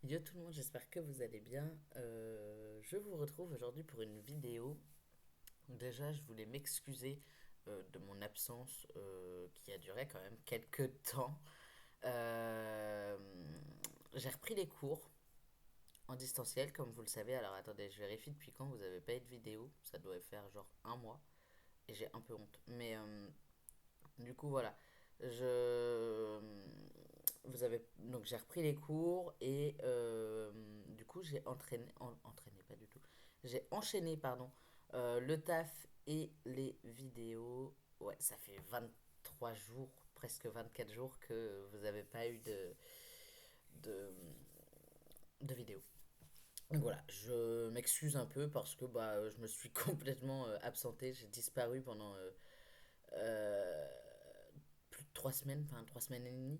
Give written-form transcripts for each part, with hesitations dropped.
Yo tout le monde, j'espère que vous allez bien. Je vous retrouve aujourd'hui pour une vidéo. Déjà, je voulais m'excuser de mon absence qui a duré quand même quelques temps. Euh, j'ai repris les cours en distanciel, comme vous le savez. Alors attendez, je vérifie depuis quand vous n'avez pas eu de vidéo. Ça doit faire genre un mois et j'ai un peu honte. Mais du coup, voilà. Je vous avez donc j'ai repris les cours et du coup j'ai entraîné pas du tout. J'ai enchaîné pardon le taf et les vidéos. Ouais, ça fait 23 jours, presque 24 jours que vous avez pas eu de de vidéo. Donc voilà, je m'excuse un peu parce que bah je me suis complètement absenté, j'ai disparu pendant euh, plus de 3 semaines, enfin 3 semaines et demie.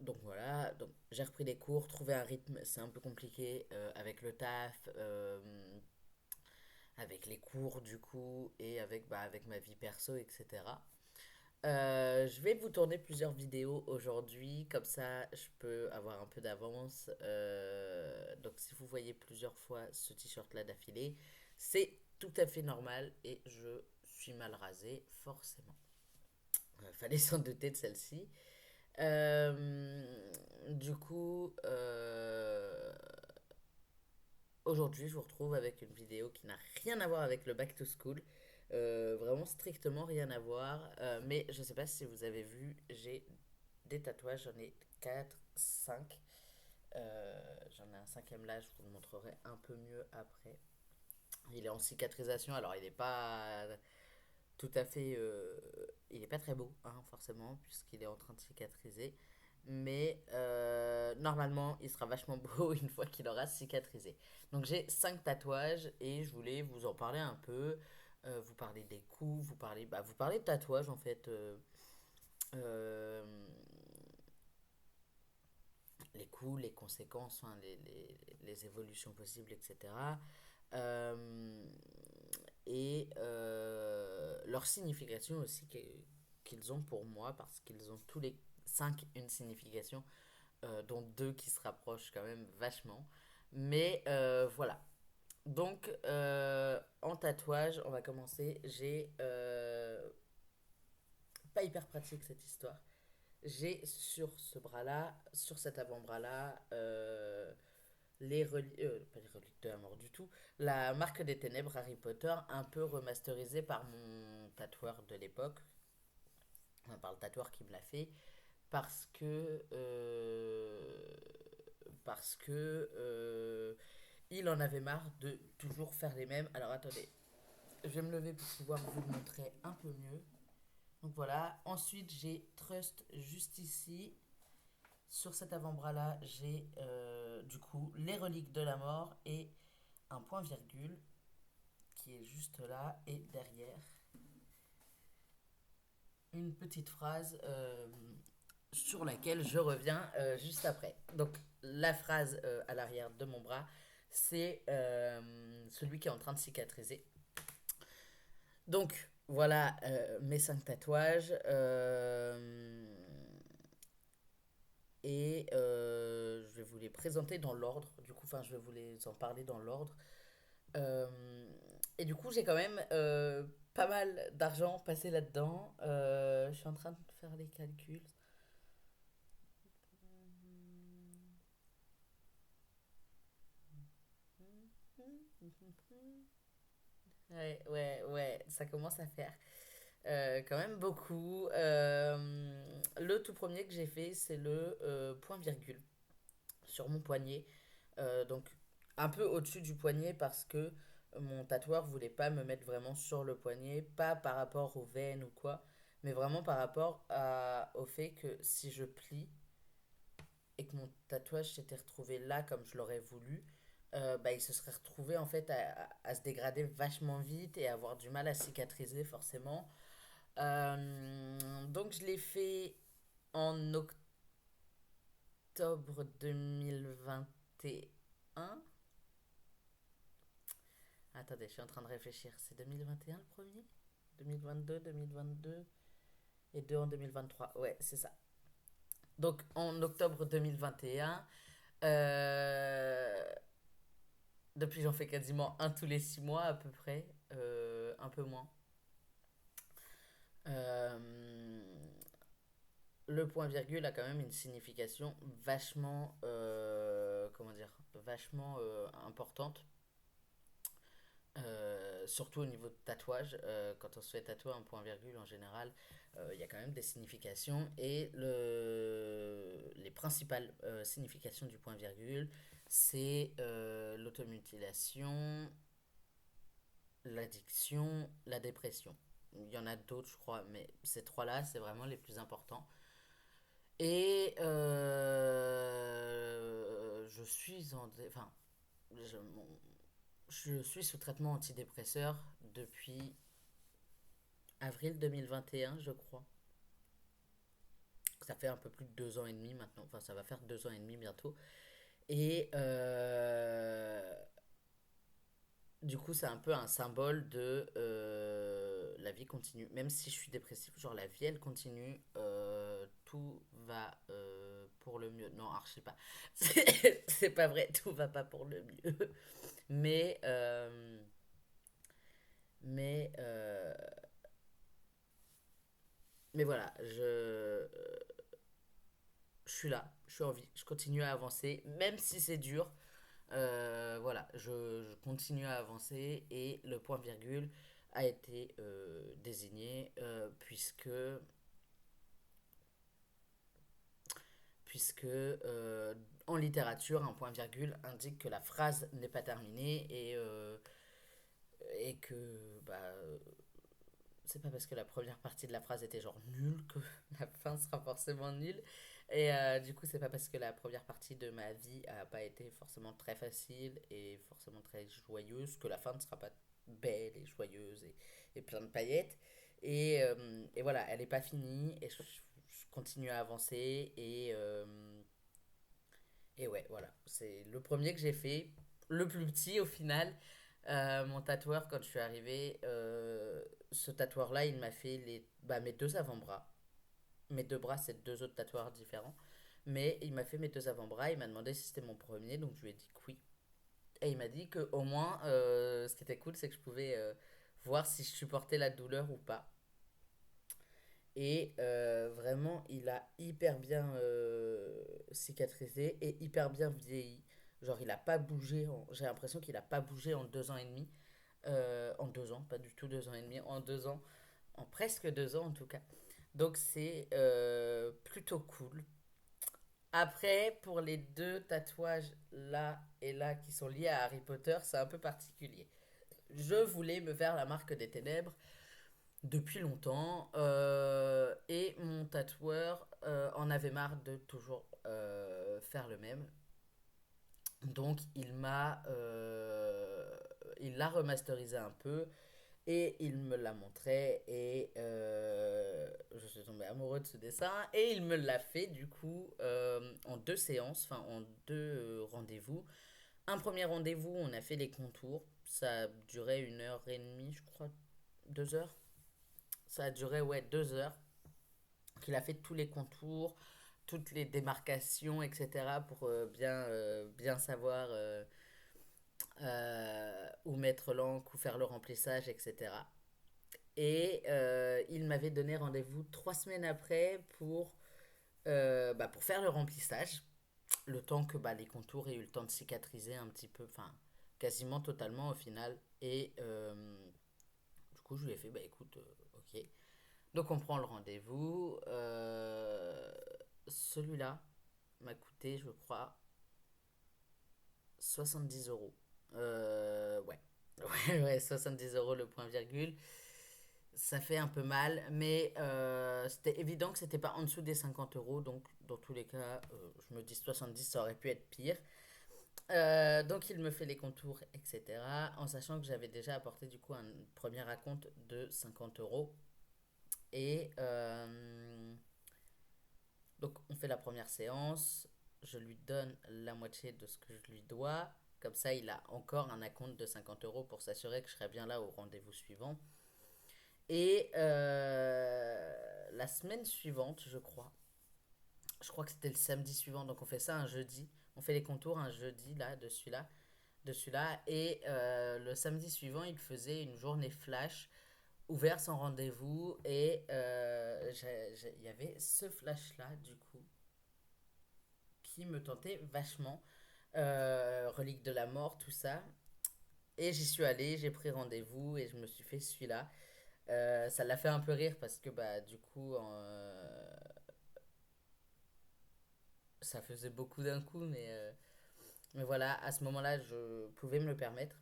Donc voilà, donc j'ai repris les cours, trouver un rythme, c'est un peu compliqué avec le taf, avec les cours du coup, et avec ma vie perso, etc. Je vais vous tourner plusieurs vidéos aujourd'hui, comme ça je peux avoir un peu d'avance. Donc si vous voyez plusieurs fois ce t-shirt là d'affilée, c'est tout à fait normal et je suis mal rasé, forcément. Fallait s'en douter de celle-ci. Du coup, aujourd'hui, je vous retrouve avec une vidéo qui n'a rien à voir avec le back to school. Vraiment strictement rien à voir. Mais je sais pas si vous avez vu, j'ai des tatouages, j'en ai 4 5. J'en ai un cinquième là, je vous le montrerai un peu mieux après. Il est en cicatrisation, alors il n'est pas tout à fait. Il est pas très beau, hein, forcément, puisqu'il est en train de cicatriser. Mais normalement, il sera vachement beau une fois qu'il aura cicatrisé. Donc j'ai 5 tatouages et je voulais vous en parler un peu. Vous parler des coups, vous parlez de tatouages en fait. Euh, les coups, les conséquences, hein, les évolutions possibles, etc. Euh, et leur signification aussi qu'ils ont pour moi, parce qu'ils ont tous les 5 une signification, dont deux qui se rapprochent quand même vachement. Mais voilà. Donc, en tatouage, on va commencer. J'ai pas hyper pratique cette histoire. J'ai sur ce bras-là, sur cet avant-bras-là, pas les reliques de la mort du tout, la marque des ténèbres Harry Potter, un peu remasterisée par mon tatoueur de l'époque, enfin, par le tatoueur qui me l'a fait, parce que il en avait marre de toujours faire les mêmes. Alors attendez, je vais me lever pour pouvoir vous le montrer un peu mieux. Donc voilà. Ensuite, j'ai Trust juste ici. Sur cet avant-bras-là, j'ai du coup les reliques de la mort et un point-virgule qui est juste là et derrière une petite phrase sur laquelle je reviens juste après. Donc la phrase à l'arrière de mon bras, c'est celui qui est en train de cicatriser. Donc voilà mes 5 tatouages. Et je vais vous les présenter dans l'ordre. Du coup, enfin, je vais vous les en parler dans l'ordre. Et du coup, j'ai quand même pas mal d'argent passé là-dedans. Je suis en train de faire les calculs. Ouais, ouais, ouais, ça commence à faire quand même beaucoup. Le tout premier que j'ai fait, c'est le point-virgule sur mon poignet. Donc un peu au-dessus du poignet parce que mon tatoueur voulait pas me mettre vraiment sur le poignet, pas par rapport aux veines ou quoi, mais vraiment par rapport au fait que si je plie et que mon tatouage s'était retrouvé là comme je l'aurais voulu, bah, il se serait retrouvé en fait à se dégrader vachement vite et à avoir du mal à cicatriser forcément. Donc je l'ai fait en octobre 2021. Attendez, je suis en train de réfléchir. C'est 2021 le premier? 2022, 2022 et deux en 2023. Ouais, c'est ça. Donc en octobre 2021, euh, depuis j'en fais quasiment un tous les 6 mois à peu près, un peu moins. Euh, le point virgule a quand même une signification vachement, comment dire, vachement importante. Surtout au niveau de tatouage, quand on se fait tatouer un point virgule en général, il y a quand même des significations. Et les principales significations du point virgule, c'est l'automutilation, l'addiction, la dépression. Il y en a d'autres, je crois, mais ces trois-là, c'est vraiment les plus importants. Et je suis en... Enfin, je, je suis sous traitement antidépresseur depuis avril 2021, je crois. Ça fait un peu plus de 2 ans et demi maintenant. Enfin, ça va faire 2 ans et demi bientôt. Et du coup, c'est un peu un symbole de la vie continue. Même si je suis dépressif, genre la vie, elle continue. Tout va pour le mieux. Non, archi pas. C'est pas vrai, tout va pas pour le mieux. Mais, euh, mais, euh, mais voilà, je suis là, je suis en vie, je continue à avancer, même si c'est dur. Voilà, je continue à avancer et le point virgule a été désigné puisque en littérature, un point virgule indique que la phrase n'est pas terminée et que bah, c'est pas parce que la première partie de la phrase était genre nulle que la fin sera forcément nulle. Et du coup, c'est pas parce que la première partie de ma vie a pas été forcément très facile et forcément très joyeuse que la fin ne sera pas belle et joyeuse et plein de paillettes. Et voilà, elle est pas finie et je continue à avancer et ouais, voilà. C'est le premier que j'ai fait, le plus petit au final. Mon tatoueur, quand je suis arrivée, ce tatoueur-là, il m'a fait mes deux avant-bras. Mes deux bras, c'est deux autres tatoueurs différents. Mais il m'a fait mes deux avant-bras. Il m'a demandé si c'était mon premier, donc je lui ai dit que oui. Et il m'a dit que au moins, ce qui était cool, c'est que je pouvais voir si je supportais la douleur ou pas. Et vraiment, il a hyper bien cicatrisé et hyper bien vieilli. Genre, il a pas bougé. J'ai l'impression qu'il a pas bougé en 2 ans et demi. En 2 ans, pas du tout 2 ans et demi, en 2 ans. En presque 2 ans en tout cas. Donc, c'est plutôt cool. Après, pour les deux tatouages là et là qui sont liés à Harry Potter, c'est un peu particulier. Je voulais me faire la marque des ténèbres depuis longtemps. Et mon tatoueur en avait marre de toujours faire le même. Donc il l'a remasterisé un peu et il me l'a montré et je suis tombée amoureux de ce dessin et il me l'a fait du coup en deux séances, enfin en deux rendez-vous. Un premier rendez-vous, on a fait les contours. Ça a duré 1 heure et demie, je crois, 2 heures. Ça a duré, ouais, 2 heures. Qu'il a fait tous les contours, toutes les démarcations, etc. pour bien savoir où mettre l'encre, où faire le remplissage, etc. Et il m'avait donné rendez-vous 3 semaines après pour faire le remplissage. Le temps que les contours aient eu le temps de cicatriser un petit peu, enfin quasiment totalement au final. Et du coup, je lui ai fait, écoute, ok. Donc on prend le rendez-vous. Celui-là m'a coûté, je crois, 70 euros. Ouais. Ouais, ouais, 70 euros le point virgule. Ça fait un peu mal, mais c'était évident que c'était pas en dessous des 50 euros. Donc, dans tous les cas, je me dis 70, ça aurait pu être pire. Donc, il me fait les contours, etc. En sachant que j'avais déjà apporté du coup un premier acompte de 50 euros. Et donc, on fait la première séance. Je lui donne la moitié de ce que je lui dois. Comme ça, il a encore un acompte de 50 euros pour s'assurer que je serai bien là au rendez-vous suivant. Et la semaine suivante, je crois, Je crois que c'était le samedi suivant, donc on fait ça un jeudi. On fait les contours un jeudi là, de celui-là. Et le samedi suivant, il faisait une journée flash, ouvert sans rendez-vous. Et il y avait ce flash-là, du coup, qui me tentait vachement. Relique de la mort, tout ça. Et j'y suis allé, j'ai pris rendez-vous et je me suis fait celui-là. Ça l'a fait un peu rire parce que bah du coup ça faisait beaucoup d'un coup, mais voilà, à ce moment-là je pouvais me le permettre.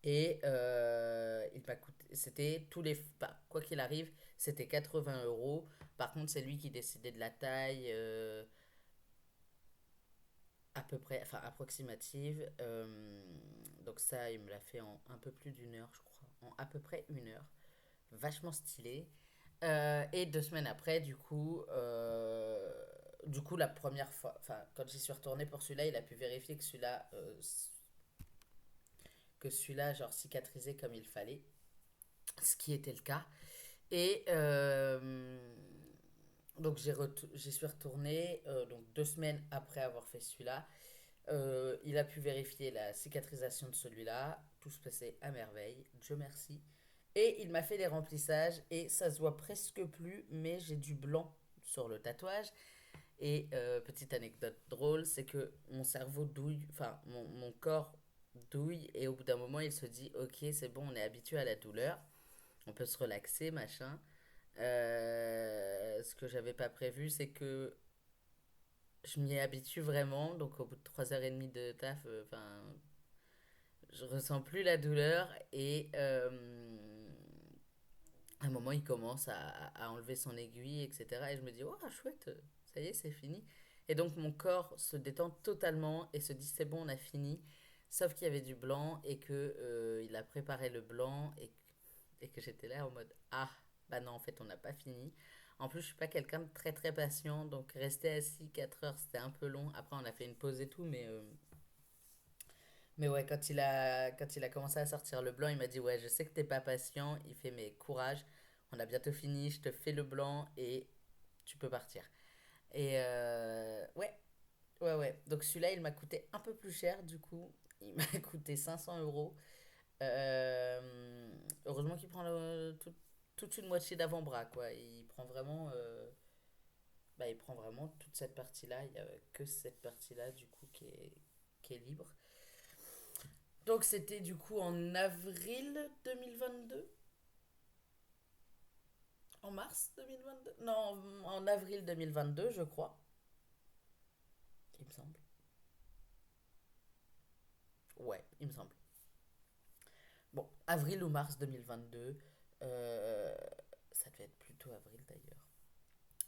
Et il m'a coûté, c'était tous les, bah, quoi qu'il arrive, c'était 80 euros. Par contre, c'est lui qui décidait de la taille à peu près, enfin approximative. Donc ça, il me l'a fait en un peu plus d'une heure, je crois, en à peu près une heure. Vachement stylé. Et 2 semaines après, du coup, la première fois, enfin, quand j'y suis retourné pour celui-là, il a pu vérifier que celui-là, genre, cicatrisait comme il fallait, ce qui était le cas. Et donc, j'y suis retourné, donc 2 semaines après avoir fait celui-là. Il a pu vérifier la cicatrisation de celui-là. Tout se passait à merveille, Dieu merci. Et il m'a fait les remplissages et ça se voit presque plus, mais j'ai du blanc sur le tatouage. Et petite anecdote drôle, c'est que mon cerveau douille, enfin mon corps douille et au bout d'un moment il se dit ok c'est bon on est habitué à la douleur, on peut se relaxer machin. Ce que j'avais pas prévu c'est que je m'y habitue vraiment, donc au bout de 3 heures et demie de taf, enfin je ressens plus la douleur et à un moment il commence à enlever son aiguille, etc. Et je me dis, oh chouette, ça y est, c'est fini. Et donc mon corps se détend totalement et se dit, c'est bon, on a fini. Sauf qu'il y avait du blanc et que il a préparé le blanc et que j'étais là en mode, ah, bah non, en fait, on n'a pas fini. En plus, je suis pas quelqu'un de très très patient, donc rester assis 4 heures, c'était un peu long. Après, on a fait une pause et tout, mais ouais, quand il a commencé à sortir le blanc, il m'a dit, ouais, je sais que t'es pas patient. Il fait, mais courage, on a bientôt fini, je te fais le blanc et tu peux partir. Et ouais, ouais, ouais. Donc celui-là, il m'a coûté un peu plus cher, du coup. Il m'a coûté 500 euros. Heureusement qu'il prend toute une moitié d'avant-bras, quoi. Il prend vraiment toute cette partie-là. Il n'y a que cette partie-là, du coup, qui est libre. Donc c'était du coup en avril 2022. En mars 2022. Non, en avril 2022, je crois. Il me semble. Ouais, il me semble. Bon, avril ou mars 2022. euh, Ça devait être plutôt avril d'ailleurs.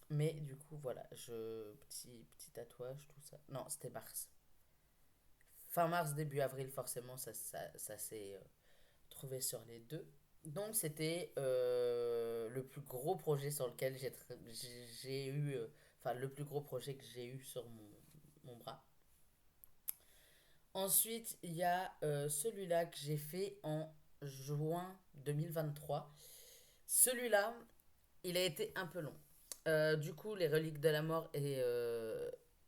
Mais du coup, voilà, petit tatouage, tout ça. Non, c'était mars. Fin mars, début avril, forcément, ça s'est trouvé sur les deux. Donc, c'était le plus gros projet sur lequel j'ai eu. Enfin, le plus gros projet que j'ai eu sur mon bras. Ensuite, il y a celui-là que j'ai fait en juin 2023. Celui-là, il a été un peu long. Du coup, les reliques de la mort et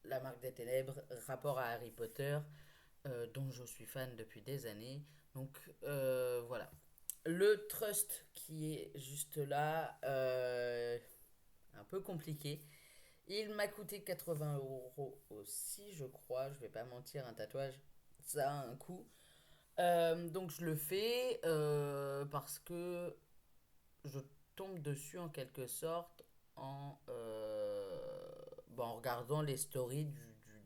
la marque des ténèbres, rapport à Harry Potter, dont je suis fan depuis des années. Donc voilà. Le trust qui est juste là, un peu compliqué. Il m'a coûté 80 euros aussi, je crois. Je vais pas mentir, un tatouage, ça a un coût. Donc je le fais parce que je tombe dessus en quelque sorte en regardant les stories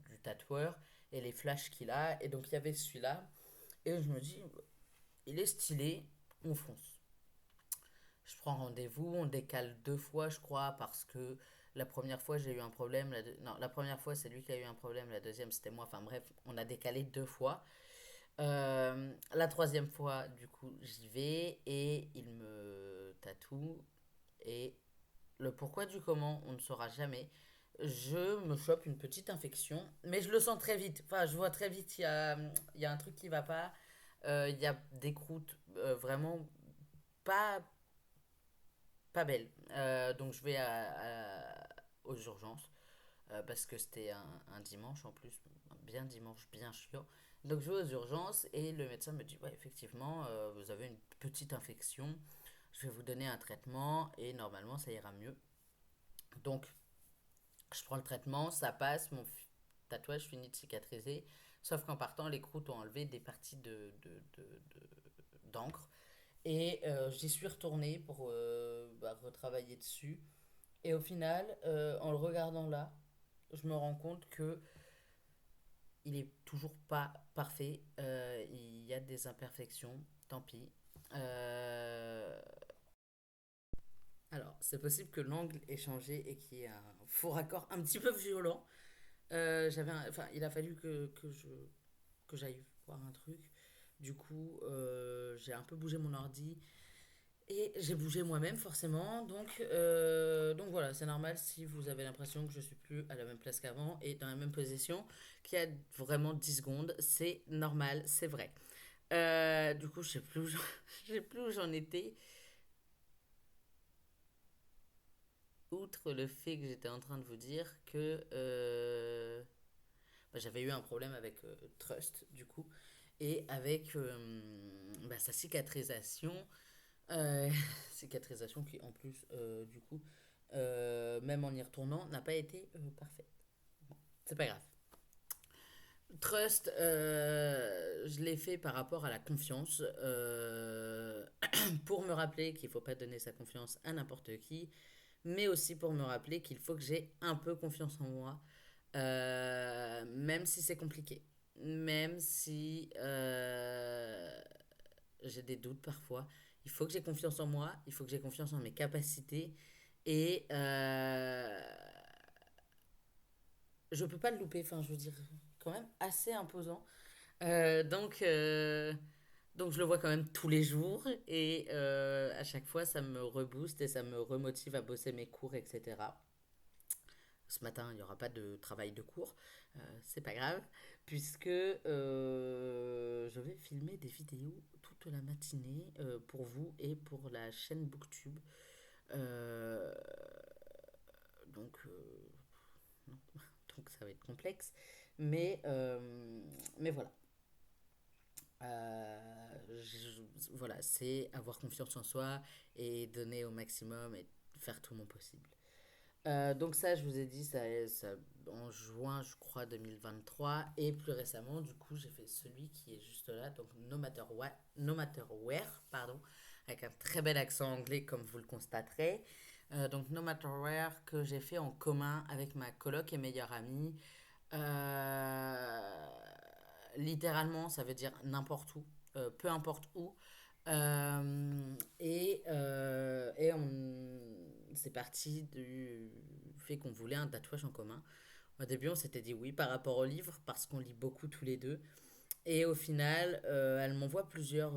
du tatoueur et les flashs qu'il a. Et donc il y avait celui-là. Et je me dis, il est stylé, on fonce. Je prends rendez-vous, on décale 2 fois, je crois, parce que la première fois j'ai eu un problème. Non, la première fois c'est lui qui a eu un problème, la deuxième c'était moi. Enfin bref, on a décalé 2 fois. La troisième fois, du coup, j'y vais et il me tatoue. Et le pourquoi du comment, on ne saura jamais. Je me chope une petite infection, mais je le sens très vite. Enfin, je vois très vite, il y a un truc qui va pas. Il y a des croûtes vraiment pas, pas belles. Donc, je vais aux urgences parce que c'était un dimanche en plus, bien dimanche, bien chiant. Donc je vais aux urgences et le médecin me dit, ouais, effectivement, vous avez une petite infection, je vais vous donner un traitement et normalement ça ira mieux. Donc je prends le traitement, ça passe, tatouage finit de cicatriser, sauf qu'en partant, les croûtes ont enlevé des parties d'encre. Et j'y suis retournée pour retravailler dessus. Et au final, en le regardant là, je me rends compte que il est toujours pas parfait. Il y a des imperfections, tant pis. Euh, alors, c'est possible que l'angle ait changé et qu'il y ait un faux raccord un petit peu violent. Enfin, il a fallu que j'aille voir un truc. Du coup, j'ai un peu bougé mon ordi et j'ai bougé moi-même forcément. Donc voilà, c'est normal si vous avez l'impression que je suis plus à la même place qu'avant et dans la même position qu'il y a vraiment 10 secondes. C'est normal, c'est vrai. Du coup, je sais plus je sais plus où j'en étais. Outre le fait que j'étais en train de vous dire que j'avais eu un problème avec Trust, du coup, et avec sa cicatrisation. Euh, Cicatrisation qui, en plus, du coup, même en y retournant, n'a pas été parfaite. Bon, c'est pas grave. Trust, je l'ai fait par rapport à la confiance, pour me rappeler qu'il ne faut pas donner sa confiance à n'importe qui, mais aussi pour me rappeler qu'il faut que j'ai un peu confiance en moi, même si c'est compliqué, même si j'ai des doutes parfois. Il faut que j'ai confiance en moi, il faut que j'ai confiance en mes capacités et je peux pas le louper. Enfin, je veux dire, quand même assez imposant. Euh, donc, euh, donc je le vois quand même tous les jours et à chaque fois ça me rebooste et ça me remotive à bosser mes cours, etc. Ce matin, il n'y aura pas de travail de cours, c'est pas grave, puisque je vais filmer des vidéos toute la matinée pour vous et pour la chaîne Booktube. Euh, donc, non. Donc ça va être complexe, mais, euh, mais voilà. Voilà, c'est avoir confiance en soi et donner au maximum et faire tout mon possible. Donc ça, je vous ai dit, ça en juin, je crois, 2023. Et plus récemment, du coup, j'ai fait celui qui est juste là, donc No Matter Where, pardon, avec un très bel accent anglais, comme vous le constaterez. Donc No Matter Where, que j'ai fait en commun avec ma coloc et meilleure amie. Euh, Littéralement, ça veut dire n'importe où, peu importe où. Et c'est parti du fait qu'on voulait un tatouage en commun. Au début, on s'était dit oui par rapport au livre, parce qu'on lit beaucoup tous les deux. Et au final, elle m'envoie plusieurs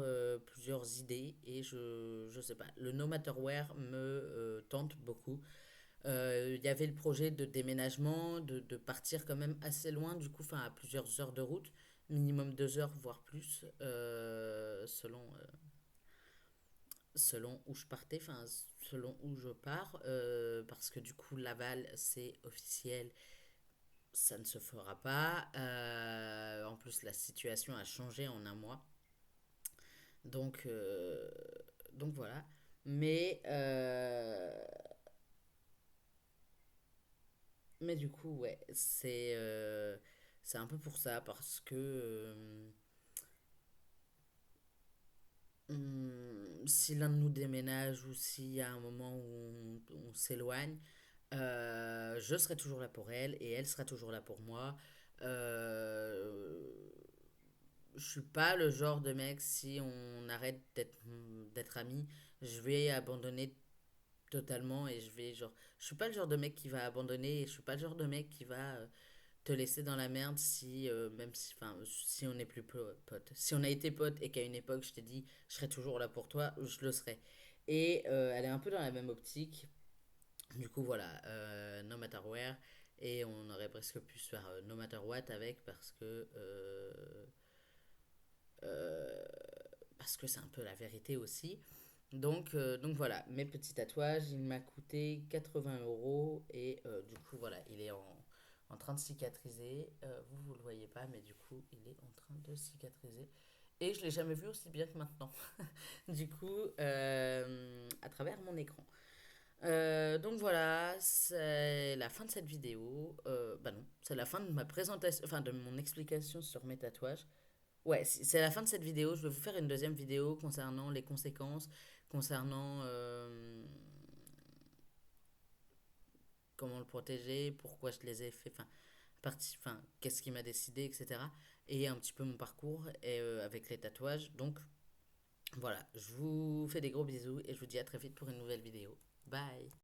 idées et je sais pas, le No Matter Where me tente beaucoup. Il y avait le projet de déménagement, de partir quand même assez loin, du coup, enfin à plusieurs heures de route, minimum 2 heures, voire plus, selon où je partais, enfin selon où je pars, parce que du coup Laval c'est officiel, ça ne se fera pas. En plus la situation a changé en un mois, donc donc voilà. Mais mais du coup ouais, c'est un peu pour ça, parce que si l'un de nous déménage ou s'il y a un moment où on s'éloigne, je serai toujours là pour elle et elle sera toujours là pour moi. Euh, je suis pas le genre de mec, si on arrête d'être amis, je vais abandonner totalement et je vais genre. Je suis pas le genre de mec qui va abandonner et je suis pas le genre de mec qui va te laisser dans la merde si, même si, enfin, si on n'est plus potes. Si on a été potes et qu'à une époque je t'ai dit je serai toujours là pour toi, je le serai. Et elle est un peu dans la même optique. Du coup, voilà, No Matter Where. Et on aurait presque pu se faire No Matter What avec, euh, parce que c'est un peu la vérité aussi. Donc voilà, mes petits tatouages, il m'a coûté 80 € et du coup voilà, il est en train de cicatriser. Vous le voyez pas, mais du coup il est en train de cicatriser. Et je l'ai jamais vu aussi bien que maintenant, du coup, à travers mon écran. Donc voilà, c'est la fin de cette vidéo. Bah non, c'est la fin de ma présentation, enfin de mon explication sur mes tatouages. Ouais, c'est la fin de cette vidéo. Je vais vous faire une deuxième vidéo concernant les conséquences, concernant comment le protéger, pourquoi je les ai fait, enfin, qu'est-ce qui m'a décidé, etc. Et un petit peu mon parcours et, avec les tatouages. Donc voilà, je vous fais des gros bisous et je vous dis à très vite pour une nouvelle vidéo. Bye!